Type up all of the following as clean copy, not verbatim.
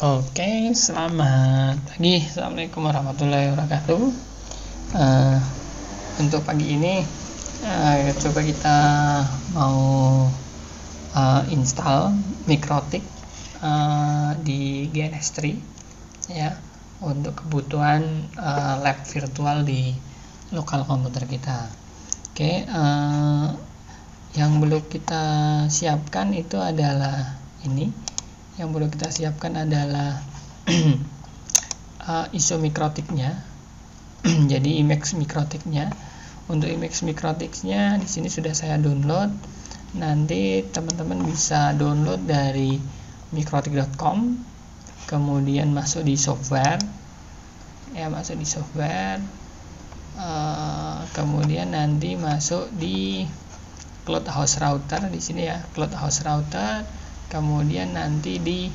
Oke, selamat pagi. Assalamualaikum warahmatullahi wabarakatuh. Untuk pagi ini coba kita mau install Mikrotik di GNS3 ya, untuk kebutuhan lab virtual di lokal komputer kita. Oke, yang perlu kita siapkan itu adalah ini. Yang perlu kita siapkan adalah ISO mikrotiknya. Jadi image mikrotiknya. Untuk image mikrotiknya di sini sudah saya download. Nanti teman-teman bisa download dari mikrotik.com. Kemudian masuk di software. Ya, masuk di software. Kemudian nanti masuk di Cloud Host Router di sini ya, Cloud Host Router. Kemudian nanti di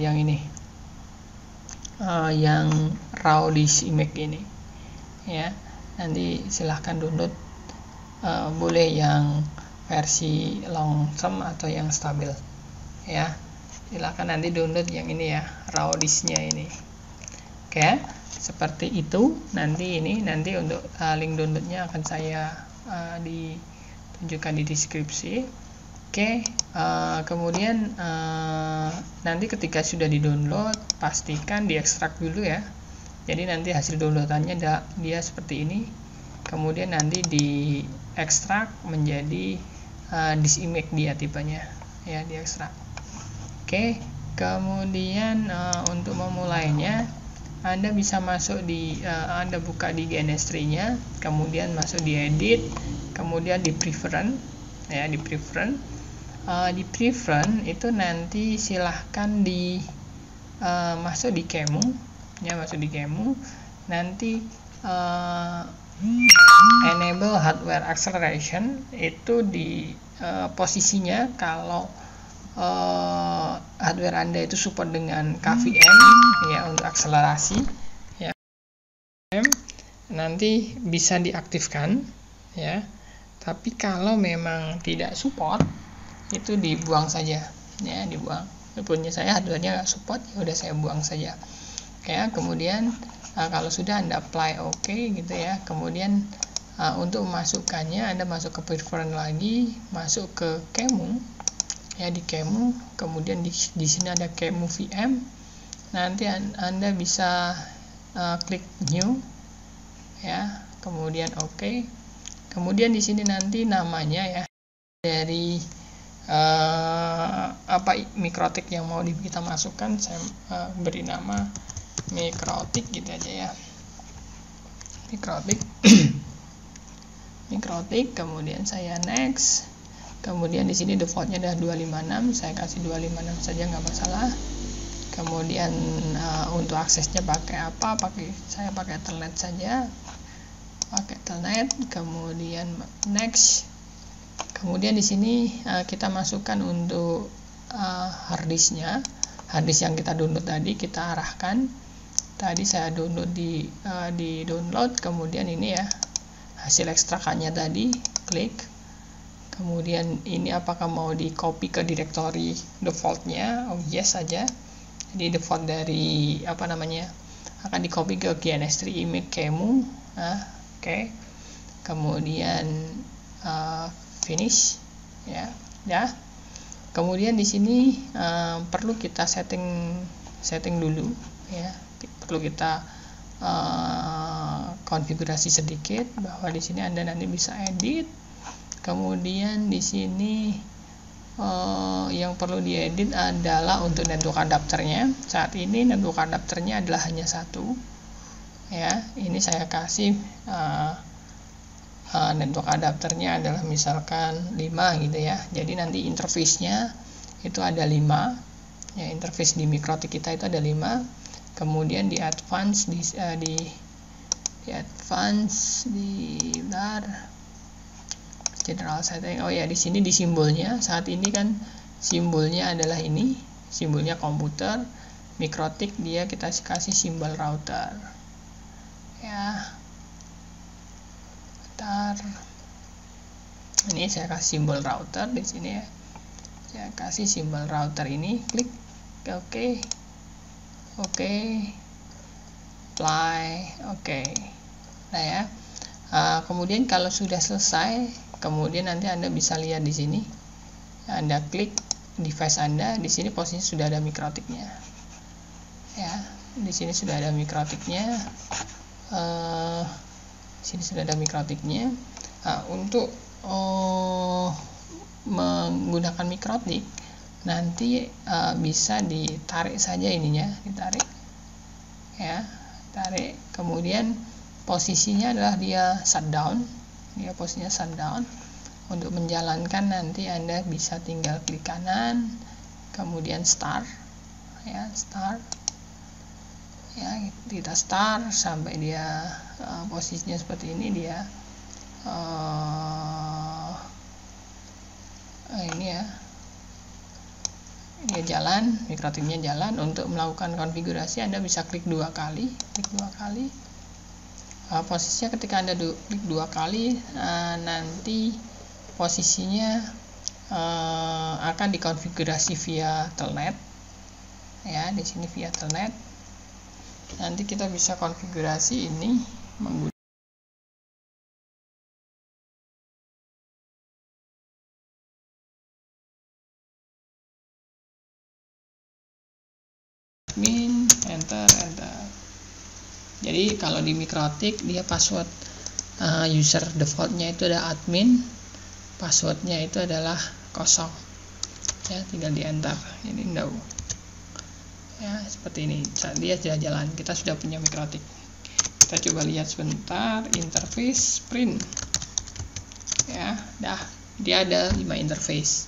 yang ini, yang raw disk image ini, ya. Nanti silahkan download, boleh yang versi long term atau yang stabil, ya. Silahkan nanti download yang ini ya, raw disknya ini. Oke, seperti itu. Nanti untuk link downloadnya akan saya ditunjukkan di deskripsi. Oke, kemudian nanti ketika sudah di-download, pastikan diekstrak dulu ya. Jadi nanti hasil downloadannya dia seperti ini. Kemudian nanti diekstrak menjadi disk image dia tipenya, ya, diekstrak. Oke, kemudian untuk memulainya, Anda bisa masuk Anda buka di GNS3-nya, kemudian masuk di edit, kemudian di preference, ya, di preference. Di preference itu nanti silahkan masuk di Qemu, ya, masuk di Qemu. Nanti enable hardware acceleration itu di posisinya kalau hardware Anda itu support dengan KVM, ya, untuk akselerasi, ya, nanti bisa diaktifkan, ya. Tapi kalau memang tidak support, itu dibuang saja, ya, dibuang. Punya saya hardware-nya nggak support, ya udah saya buang saja. Ya, kemudian kalau sudah Anda apply OK gitu ya, kemudian untuk memasukkannya Anda masuk ke preference lagi, masuk ke Qemu, ya, di Qemu, kemudian di sini ada Qemu VM. Nanti Anda bisa klik new, ya, kemudian OK. Kemudian di sini nanti namanya, ya, dari mikrotik yang mau kita masukkan, saya beri nama mikrotik gitu aja ya, mikrotik. Mikrotik, kemudian saya next. Kemudian di sini defaultnya adalah 256, saya kasih 256 saja, nggak masalah. Kemudian untuk aksesnya pakai apa? Saya pakai Telnet saja, pakai Telnet. Kemudian next. Kemudian di sini kita masukkan untuk harddisknya, harddisk yang kita download tadi kita arahkan. Tadi saya download di download, kemudian ini ya hasil ekstrakannya tadi, klik. Kemudian ini apakah mau di copy ke directory defaultnya? Oh yes saja. Jadi default dari akan di copy ke GNS3 image Qemu. Oke. Kemudian finish, ya. Kemudian di sini perlu kita setting dulu, ya. Perlu kita konfigurasi sedikit bahwa di sini Anda nanti bisa edit. Kemudian di sini yang perlu diedit adalah untuk network adapternya. Saat ini network adapternya adalah hanya satu, ya. Ini saya kasih network adapternya adalah misalkan 5 gitu ya. Jadi nanti interface-nya itu ada 5, ya, interface di mikrotik kita itu ada 5. Kemudian di advance di general setting. Oh ya, di sini di simbolnya saat ini kan simbolnya adalah ini, simbolnya komputer. Mikrotik dia kita kasih simbol router, ya. Ini saya kasih simbol router di sini ya. Saya kasih simbol router ini, klik. oke, apply, oke. Nah ya, kemudian kalau sudah selesai, kemudian nanti Anda bisa lihat di sini, Anda klik device Anda, di sini posisinya sudah ada mikrotiknya. Ya, di sini sudah ada mikrotiknya. Sini sudah ada mikrotiknya. Untuk menggunakan mikrotik nanti bisa ditarik saja ininya, ditarik ya, tarik, kemudian posisinya adalah dia shutdown, posisinya shutdown. Untuk menjalankan nanti Anda bisa tinggal klik kanan, kemudian start ya, start ya, kita start sampai dia posisinya seperti ini, dia ini ya, dia jalan, mikrotiknya jalan. Untuk melakukan konfigurasi Anda bisa klik dua kali, posisinya ketika Anda klik dua kali, nanti posisinya akan dikonfigurasi via telnet ya, di sini via telnet. Nanti kita bisa konfigurasi ini menggunakan admin, enter. Jadi kalau di mikrotik dia password user defaultnya itu ada admin, passwordnya itu adalah kosong ya, tinggal di enter. Ini enggak ya, seperti ini dia sudah jalan, kita sudah punya mikrotik. Kita coba lihat sebentar interface print ya, dia ada 5 interface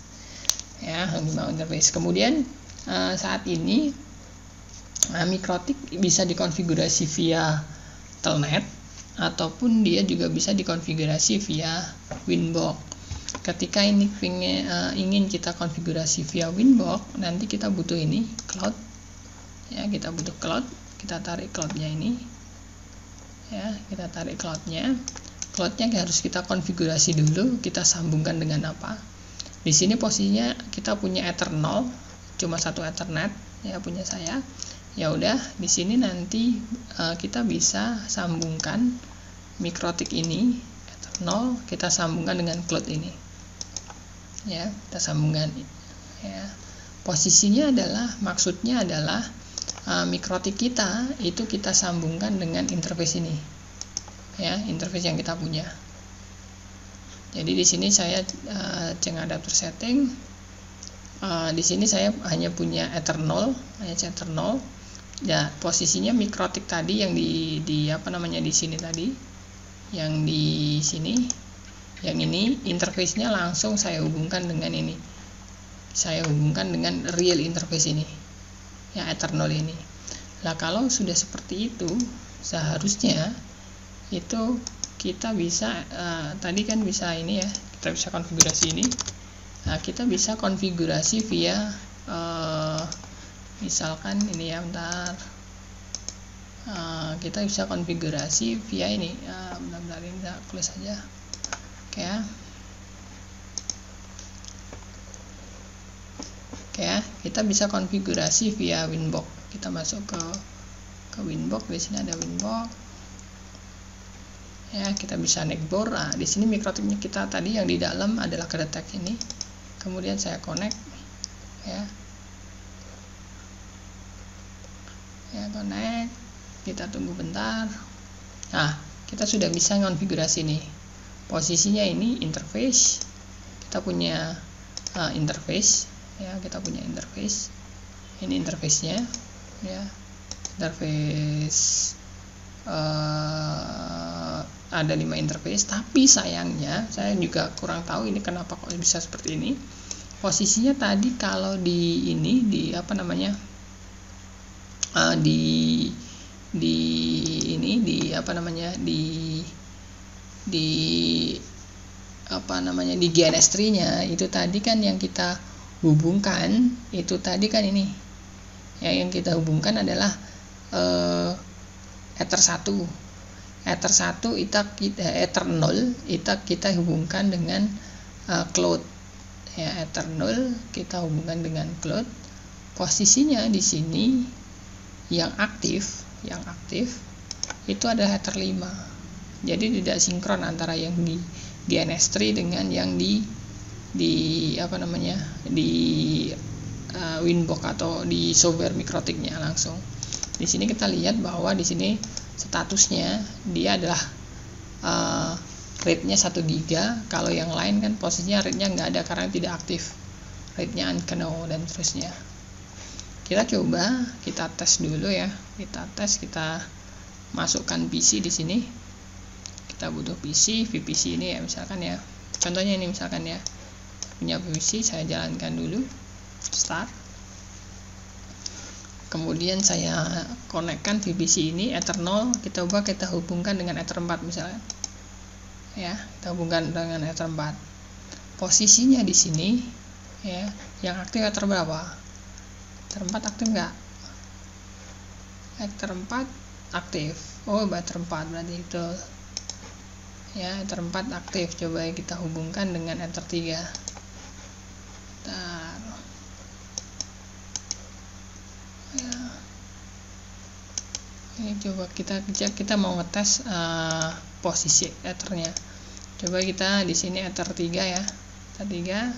ya, 5 interface. Kemudian saat ini mikrotik bisa dikonfigurasi via telnet ataupun dia juga bisa dikonfigurasi via Winbox. Ketika ini ingin kita konfigurasi via Winbox, nanti kita butuh ini cloud ya, kita butuh cloud, kita tarik cloudnya ini ya, kita tarik cloudnya harus kita konfigurasi dulu, kita sambungkan dengan apa. Di sini posisinya kita punya Ethernet, cuma satu Ethernet ya, punya saya. Ya udah, di sini nanti kita bisa sambungkan mikrotik ini Ethernet, kita sambungkan dengan cloud ini ya, kita sambungkan ya. Posisinya adalah, maksudnya adalah mikrotik kita itu kita sambungkan dengan interface ini ya, interface yang kita punya. Jadi di sini saya cek adapter setting, di sini saya hanya punya Ethernet ya. Posisinya mikrotik tadi yang di apa namanya, di sini tadi, yang di sini, yang ini interface-nya langsung saya hubungkan dengan ini, saya hubungkan dengan real interface ini ya, Ethernet ini. Lah kalau sudah seperti itu, seharusnya itu kita bisa tadi kan bisa ini ya, kita bisa konfigurasi ini. Nah, kita bisa konfigurasi via misalkan ini ya, bentar, kita bisa konfigurasi via ini bentar ini kita close aja. Oke ya, kita bisa konfigurasi via Winbox. Kita masuk ke Winbox, di sini ada Winbox ya, kita bisa netboard. Nah, di sini mikrotiknya kita tadi yang di dalam adalah kedetek ini, kemudian saya connect ya, connect, kita tunggu bentar. Nah, kita sudah bisa konfigurasi nih, posisinya ini interface, kita punya interface ya, kita punya interface, ini interface-nya ya, interface ada 5 interface. Tapi sayangnya saya juga kurang tahu ini kenapa kok bisa seperti ini. Posisinya tadi kalau di ini, di apa namanya, di ini, di apa namanya, di apa namanya, di GNS3-nya itu tadi kan yang kita hubungkan, itu tadi kan ini ya, yang kita hubungkan adalah Ether 1 kita hubungkan dengan cloud ya, Ether 0 kita hubungkan dengan cloud. posisinya di sini yang aktif itu adalah header 5. Jadi tidak sinkron antara yang di NS3 dengan yang di Winbox atau di software Mikrotiknya langsung. Di sini kita lihat bahwa di sini statusnya dia adalah RAID-nya 1 GB. Kalau yang lain kan posisinya RAID-nya nggak ada karena tidak aktif, RAID-nya unknown dan seterusnya. Kita coba, kita tes dulu ya. Kita masukkan PC di sini. Kita butuh PC, VPC ini ya misalkan ya. Contohnya ini misalkan ya. Punya VPC, saya jalankan dulu. Start. Kemudian saya konekkan VPC ini Ether 0, kita hubungkan dengan Ether 4 misalnya. Ya, kita hubungkan dengan Ether 4. Posisinya di sini ya, yang aktif Ether berapa? Ether 4 aktif enggak? Ether 4 aktif. Oh, Ether 4 berarti itu. Ya, Ether 4 aktif. Coba kita hubungkan dengan Ether 3. Bentar. Ya. Ini coba kita mau ngetes posisi Ethernya. Coba kita di sini Ether 3 ya. Ether 3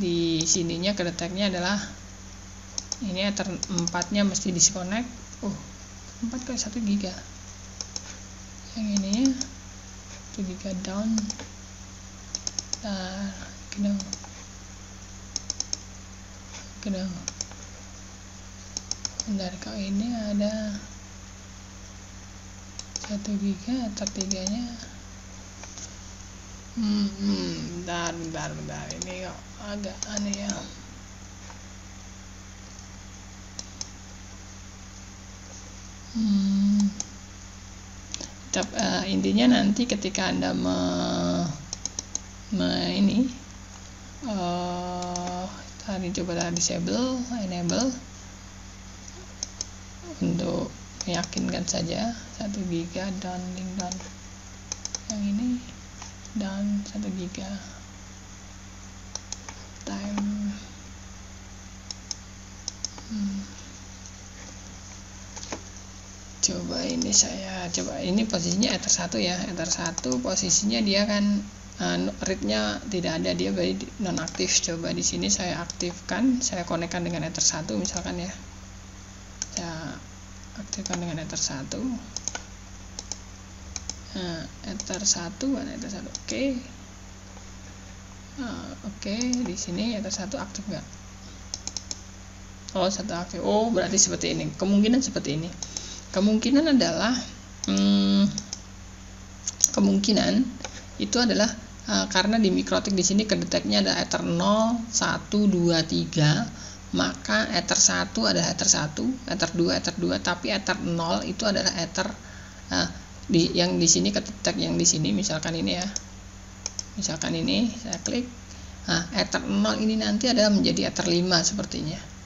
di sininya kedeteknya adalah ini Ether 4-nya mesti disconnect. 4 kali 1 GB. Yang ininya 1 GB down. Genau. Bentar, kalau ini ada 1 GB Ether 3-nya. Bentar. Ini kok agak aneh ya. Intinya nanti ketika Anda tadi coba enable untuk meyakinkan saja 1 GB down, link down, yang ini down 1 GB time. Ini posisinya Ether 1 ya. Ether 1 posisinya dia kan read-nya tidak ada, dia berarti nonaktif. Coba di sini saya aktifkan, saya konekkan dengan Ether 1 misalkan ya. Saya aktifkan dengan Ether 1. Ether 1 mana Ether 1? Oke, di sini Ether 1 aktif enggak? 1 aktif. Berarti seperti ini. Kemungkinan seperti ini. Kemungkinan adalah kemungkinan itu adalah karena di Mikrotik di sini kedeteknya ada Ether 0, 1, 2, 3, maka Ether 1 ada Ether 1, Ether 2, tapi Ether 0 itu adalah Ether yang di sini kedetek yang di sini misalkan ini ya. Misalkan ini saya klik. Ether 0 ini nanti adalah menjadi Ether 5 sepertinya.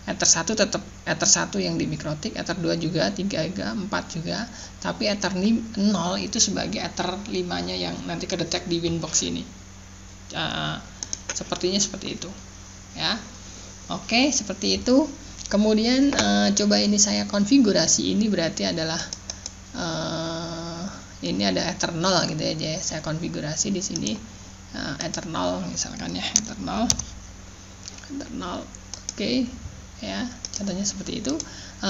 Ether 1 tetap Ether 1 yang di Mikrotik, Ether 2 juga, 3 juga, 4 juga, tapi Ether 0 itu sebagai Ether 5-nya yang nanti kedetek di Winbox ini. Sepertinya seperti itu. Ya. Oke, seperti itu. Kemudian coba ini saya konfigurasi, ini berarti adalah ini ada Ether 0 gitu aja ya. Saya konfigurasi di sini Ether 0 misalkan ya, Ether 0. Oke. Ya, contohnya seperti itu.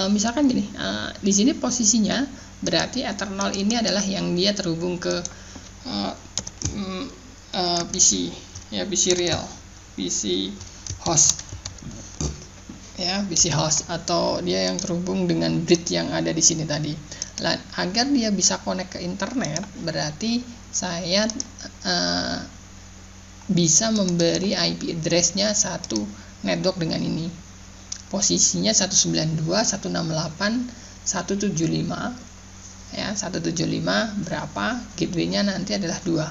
Misalkan gini, di sini posisinya berarti Ether 0 ini adalah yang dia terhubung ke PC ya, PC real, PC host ya, PC host, atau dia yang terhubung dengan bridge yang ada di sini tadi. Agar dia bisa connect ke internet, berarti saya bisa memberi IP address-nya satu network dengan ini. Posisinya 192.168.175 ya, 175 berapa, gateway-nya nanti adalah 2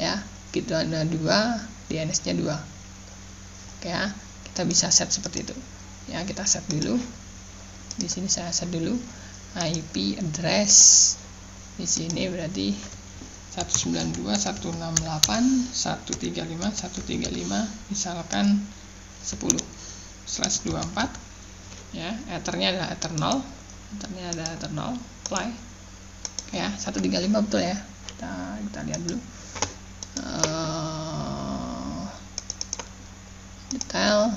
ya, gateway ada 2, DNS-nya 2. Oke ya, kita bisa set seperti itu ya. Kita set dulu di sini, saya set dulu IP address di sini berarti 192.168.135.135 misalkan 10 /24 ya. Ethernya adalah ether 0, apply ya. 135 betul ya, kita lihat dulu detail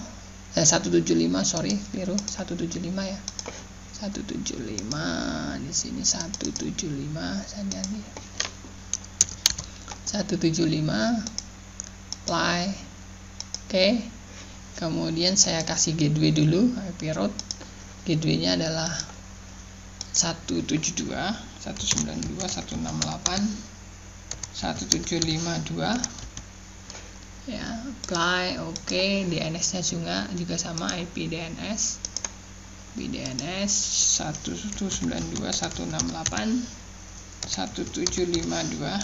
175, sorry keliru, 175 ya, 175 di sini, 175 saya lihat nih, 175 apply. Oke, kemudian saya kasih gateway dulu, IP route gateway-nya adalah 172, 192, 168, 1752 ya. Apply. Oke, DNS-nya juga sama, IP DNS 192, 168, 1752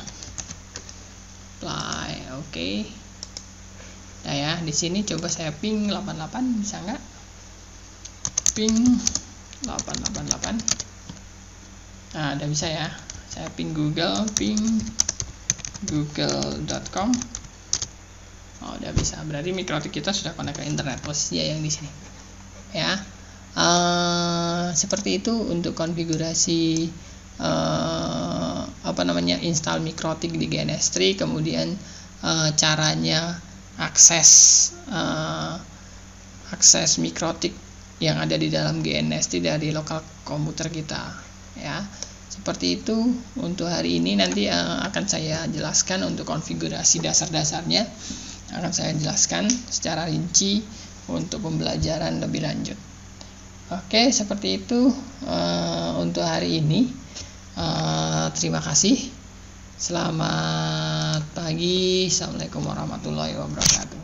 apply. Oke. Nah ya, di sini coba saya ping 88, bisa nggak? Ping 888. Nah, udah bisa ya. Saya ping Google, ping google.com. Oh, udah bisa. Berarti mikrotik kita sudah connect ke internet, posisinya yang di sini. Ya. Seperti itu untuk konfigurasi install mikrotik di GNS3, kemudian caranya akses mikrotik yang ada di dalam GNS3 dari lokal komputer kita ya. Seperti itu untuk hari ini. Nanti akan saya jelaskan untuk konfigurasi dasar-dasarnya, akan saya jelaskan secara rinci untuk pembelajaran lebih lanjut. Oke, seperti itu untuk hari ini. Terima kasih. Selamat pagi. Assalamualaikum warahmatullahi wabarakatuh.